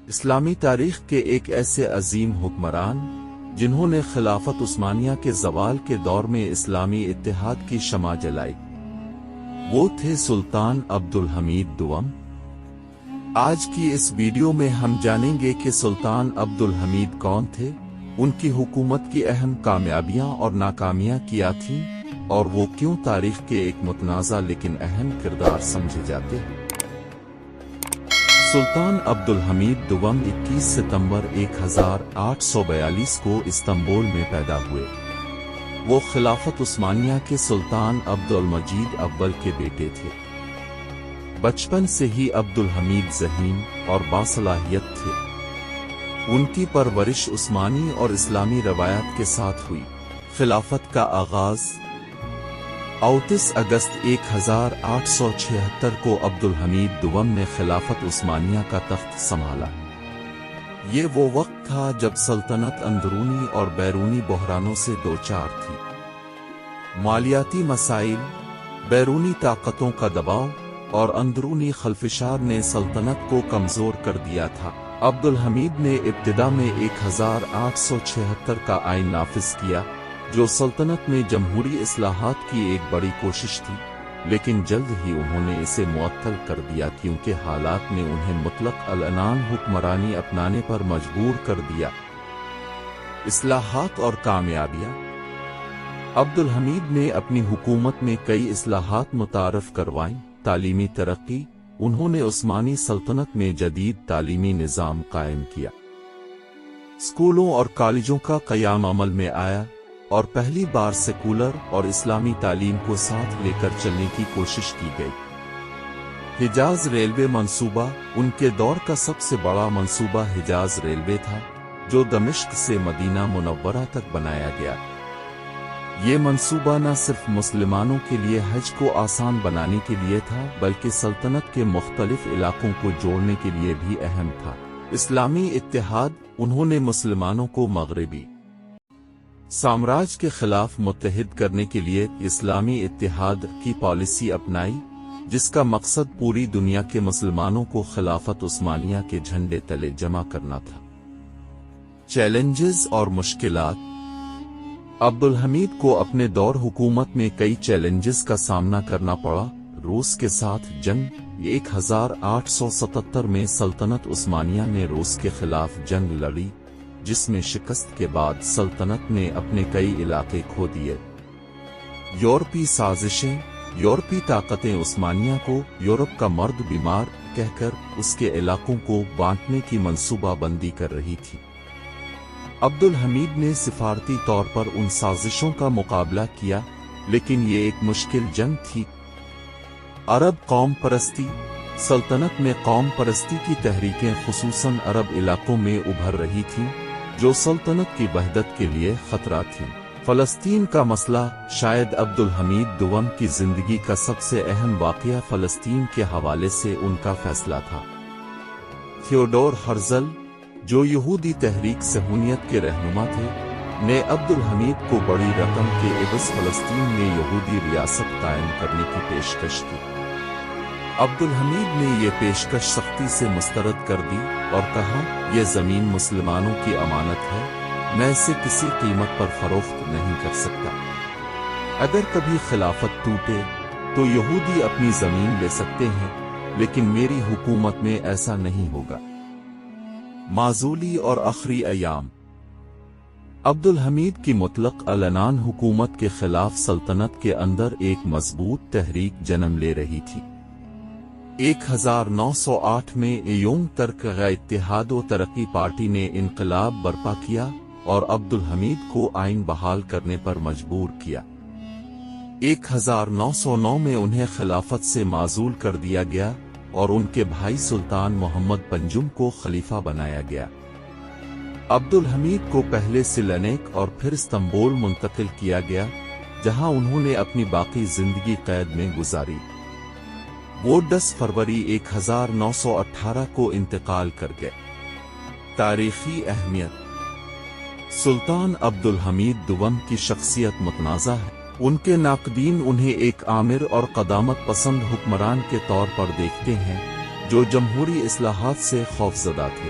اسلامی تاریخ کے ایک ایسے عظیم حکمران جنہوں نے خلافت عثمانیہ کے زوال کے دور میں اسلامی اتحاد کی شمع جلائی، وہ تھے سلطان عبدالحمید دوم۔ آج کی اس ویڈیو میں ہم جانیں گے کہ سلطان عبدالحمید کون تھے، ان کی حکومت کی اہم کامیابیاں اور ناکامیاں کیا تھیں، اور وہ کیوں تاریخ کے ایک متنازع لیکن اہم کردار سمجھے جاتے ہیں۔ سلطان عبدالحمید دوم 21 ستمبر 1842 کو استنبول میں پیدا ہوئے۔ وہ خلافت عثمانیہ کے سلطان عبدالمجید اول کے بیٹے تھے۔ بچپن سے ہی عبدالحمید ذہین اور باصلاحیت تھے۔ ان کی پرورش عثمانی اور اسلامی روایات کے ساتھ ہوئی۔ خلافت کا آغاز 29 اگست 1876 کو عبدالحمید دوم نے خلافت عثمانیہ کا تخت سنبھالا۔ یہ وہ وقت تھا جب سلطنت اندرونی اور بیرونی بحرانوں سے دوچار تھی۔ مالیاتی مسائل، بیرونی طاقتوں کا دباؤ اور اندرونی خلفشار نے سلطنت کو کمزور کر دیا تھا۔ عبدالحمید نے ابتدا میں 1876 کا آئین نافذ کیا، جو سلطنت میں جمہوری اصلاحات کی ایک بڑی کوشش تھی، لیکن جلد ہی انہوں نے اسے معطل کر دیا کیونکہ حالات نے انہیں مطلق العنان حکمرانی اپنانے پر مجبور کر دیا۔ اصلاحات اور کامیابیاں۔ عبدالحمید نے اپنی حکومت میں کئی اصلاحات متعارف کروائیں۔ تعلیمی ترقی، انہوں نے عثمانی سلطنت میں جدید تعلیمی نظام قائم کیا۔ اسکولوں اور کالجوں کا قیام عمل میں آیا، اور پہلی بار سیکولر اور اسلامی تعلیم کو ساتھ لے کر چلنے کی کوشش کی گئی۔ حجاز ریلوے منصوبہ، ان کے دور کا سب سے بڑا منصوبہ حجاز ریلوے تھا، جو دمشق سے مدینہ منورہ تک بنایا گیا۔ یہ منصوبہ نہ صرف مسلمانوں کے لیے حج کو آسان بنانے کے لیے تھا، بلکہ سلطنت کے مختلف علاقوں کو جوڑنے کے لیے بھی اہم تھا۔ اسلامی اتحاد، انہوں نے مسلمانوں کو مغربی سامراج کے خلاف متحد کرنے کے لیے اسلامی اتحاد کی پالیسی اپنائی، جس کا مقصد پوری دنیا کے مسلمانوں کو خلافت عثمانیہ کے جھنڈے تلے جمع کرنا تھا۔ چیلنجز اور مشکلات۔ عبدالحمید کو اپنے دور حکومت میں کئی چیلنجز کا سامنا کرنا پڑا۔ روس کے ساتھ جنگ۔ 1877 میں سلطنت عثمانیہ نے روس کے خلاف جنگ لڑی، جس میں شکست کے بعد سلطنت نے اپنے کئی علاقے کھو دیے۔ یورپی سازشیں۔ یورپی طاقتیں عثمانیہ کو یورپ کا مرد بیمار کہہ کر اس کے علاقوں کو بانٹنے کی منصوبہ بندی کر رہی تھی۔ عبدالحمید نے سفارتی طور پر ان سازشوں کا مقابلہ کیا، لیکن یہ ایک مشکل جنگ تھی۔ عرب قوم پرستی۔ سلطنت میں قوم پرستی کی تحریکیں خصوصاً عرب علاقوں میں ابھر رہی تھیں، جو سلطنت کی وحدت کے لیے خطرہ تھیں۔ فلسطین کا مسئلہ۔ شاید عبدالحمید دوم کی زندگی کا سب سے اہم واقعہ فلسطین کے حوالے سے ان کا فیصلہ تھا۔ تھیوڈور ہرزل، جو یہودی تحریک صہیونیت کے رہنما تھے، نے عبدالحمید کو بڑی رقم کے عوض فلسطین میں یہودی ریاست قائم کرنے کی پیشکش کی۔ عبدالحمید نے یہ پیشکش سختی سے مسترد کر دی اور کہا، یہ زمین مسلمانوں کی امانت ہے، میں اسے کسی قیمت پر فروخت نہیں کر سکتا۔ اگر کبھی خلافت ٹوٹے تو یہودی اپنی زمین لے سکتے ہیں، لیکن میری حکومت میں ایسا نہیں ہوگا۔ معزولی اور آخری ایام۔ عبدالحمید کی مطلق العنان حکومت کے خلاف سلطنت کے اندر ایک مضبوط تحریک جنم لے رہی تھی۔ 1908 میں یونگ ترک اتحاد و ترقی پارٹی نے انقلاب برپا کیا اور عبدالحمید کو آئین بحال کرنے پر مجبور کیا۔ 1909 میں انہیں خلافت سے معزول کر دیا گیا اور ان کے بھائی سلطان محمد پنجم کو خلیفہ بنایا گیا۔ عبدالحمید کو پہلے سیلانیک اور پھر استنبول منتقل کیا گیا، جہاں انہوں نے اپنی باقی زندگی قید میں گزاری۔ وہ 10 فروری 1918 کو انتقال کر گئے۔ تاریخی اہمیت۔ سلطان عبدالحمید دوم کی شخصیت متنازع ہے۔ ان کے ناقدین انہیں ایک آمر اور قدامت پسند حکمران کے طور پر دیکھتے ہیں، جو جمہوری اصلاحات سے خوفزدہ تھے۔